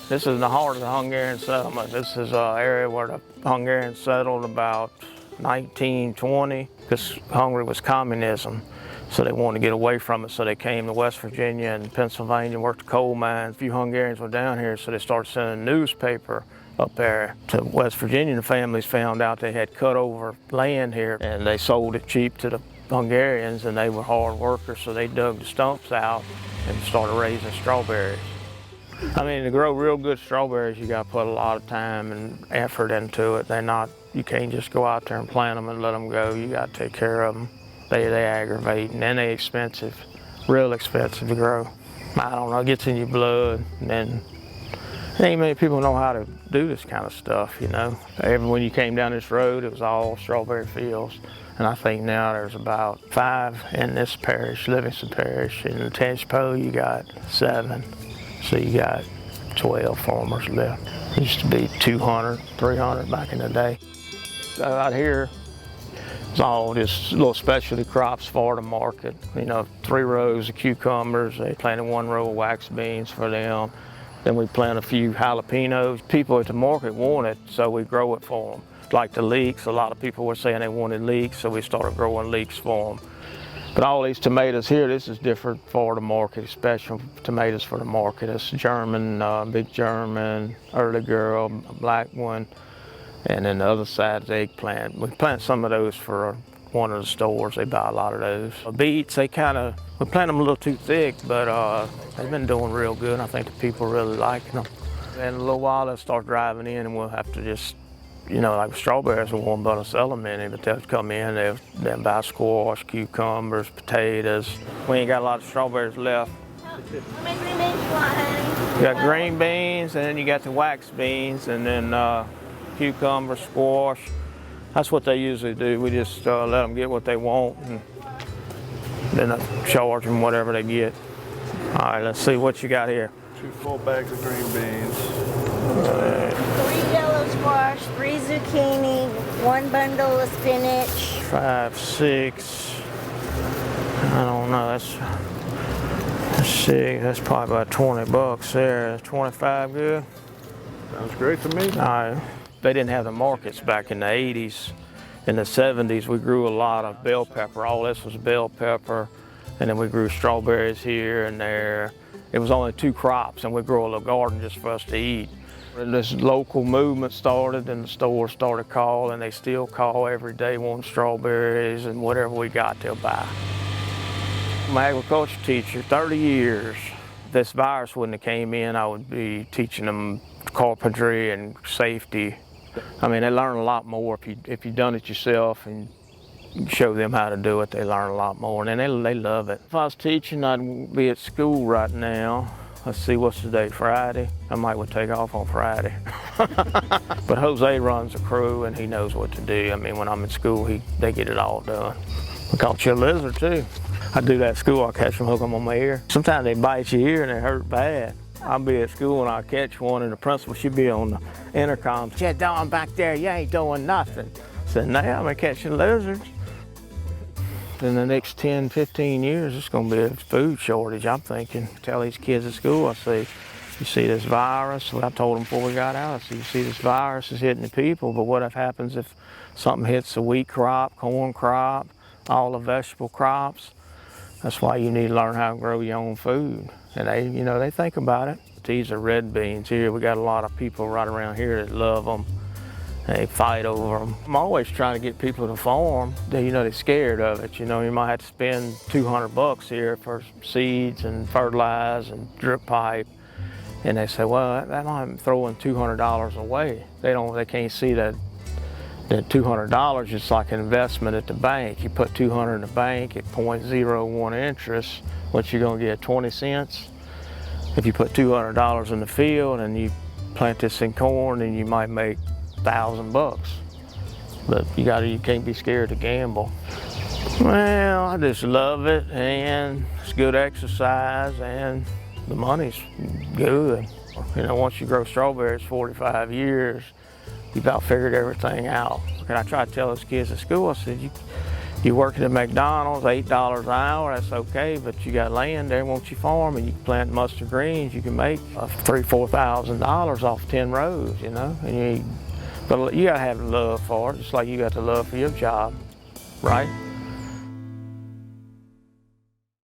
This is in the heart of the Hungarian Settlement. This is an area where the Hungarians settled about 1920, because Hungary was communism. So they wanted to get away from it, so they came to West Virginia and Pennsylvania, worked the coal mines. A few Hungarians were down here, so they started sending a newspaper up there to West Virginia. The families found out they had cut over land here, and they sold it cheap to the Hungarians, and they were hard workers, so they dug the stumps out and started raising strawberries. I mean, to grow real good strawberries, you got to put a lot of time and effort into it. You can't just go out there and plant them and let them go. You got to take care of them. They aggravate, and then they're expensive, real expensive to grow. I don't know, it gets in your blood, and then ain't many people know how to do this kind of stuff, you know. When you came down this road, it was all strawberry fields, and I think now there's about 5 in this parish, Livingston Parish. In Tangipahoa, you got 7, so you got 12 farmers left. It used to be 200, 300 back in the day. Out here, it's all just little specialty crops for the market. You know, 3 rows of cucumbers. They planted 1 row of wax beans for them. Then we plant a few jalapenos. People at the market want it, so we grow it for them. Like the leeks, a lot of people were saying they wanted leeks, so we started growing leeks for them. But all these tomatoes here, this is different for the market, special tomatoes for the market. It's German, big German, early girl, a black one. And then the other side is eggplant. We plant some of those for one of the stores. They buy a lot of those. Beets, we plant them a little too thick, but they've been doing real good. I think the people really like them. And in a little while, they'll start driving in, and we'll have to just, you know, like strawberries, we won't be able to sell them any, but they'll come in, they'll buy squash, cucumbers, potatoes. We ain't got a lot of strawberries left. Green beans. You got green beans, and then you got the wax beans, and then cucumber, squash. That's what they usually do. We just let them get what they want, and then I charge them whatever they get. All right, let's see what you got here. 2 full bags of green beans. 3 yellow squash, 3 zucchini, 1 bundle of spinach. 5, 6. I don't know. Let's see. That's probably about 20 bucks there. Is 25 good? Sounds great to me. All right. They didn't have the markets back in the 80s. In the 70s, we grew a lot of bell pepper. All this was bell pepper. And then we grew strawberries here and there. It was only 2 crops, and we grew a little garden just for us to eat. And this local movement started, and the stores started calling. They still call every day wanting strawberries, and whatever we got, they'll buy. I'm an agriculture teacher, 30 years. If this virus wouldn't have came in, I would be teaching them carpentry and safety. I mean, they learn a lot more if you've done it yourself and show them how to do it. They learn a lot more, and then they love it. If I was teaching, I'd be at school right now. Let's see, what's the date? Friday? I might would take off on Friday. But Jose runs a crew, and he knows what to do. I mean, when I'm in school, they get it all done. We caught you a lizard too. I do that at school. I catch them, hook them on my ear. Sometimes they bite your ear and they hurt bad. I'll be at school and I'll catch one, and the principal should be on the intercom. Yeah, Don, back there, you ain't doing nothing. I said, now I'm catching lizards. In the next 10, 15 years, it's going to be a food shortage, I'm thinking. Tell these kids at school, I say, you see this virus? Well, I told them before we got out, I said, you see this virus is hitting the people, but what happens if something hits the wheat crop, corn crop, all the vegetable crops? That's why you need to learn how to grow your own food. And they think about it. These are red beans here. We got a lot of people right around here that love them. They fight over them. I'm always trying to get people to farm. They're scared of it. You might have to spend 200 bucks here for seeds and fertilize and drip pipe. And they say, well, I'm throwing $200 away. They can't see that $200 is like an investment at the bank. You put $200 in the bank at 0.01 interest, what you're gonna get, 20 cents? If you put $200 in the field and you plant this in corn, then you might make 1,000 bucks. But you can't be scared to gamble. Well, I just love it, and it's good exercise, and the money's good. Once you grow strawberries 45 years, you about figured everything out. And I try to tell those kids at school, I said, You working at McDonald's, $8 an hour, that's okay, but you got land there, won't you farm, and you can plant mustard greens, you can make $3,000–4,000 off 10 rows, you know? But you gotta have love for it, just like you got the love for your job, right?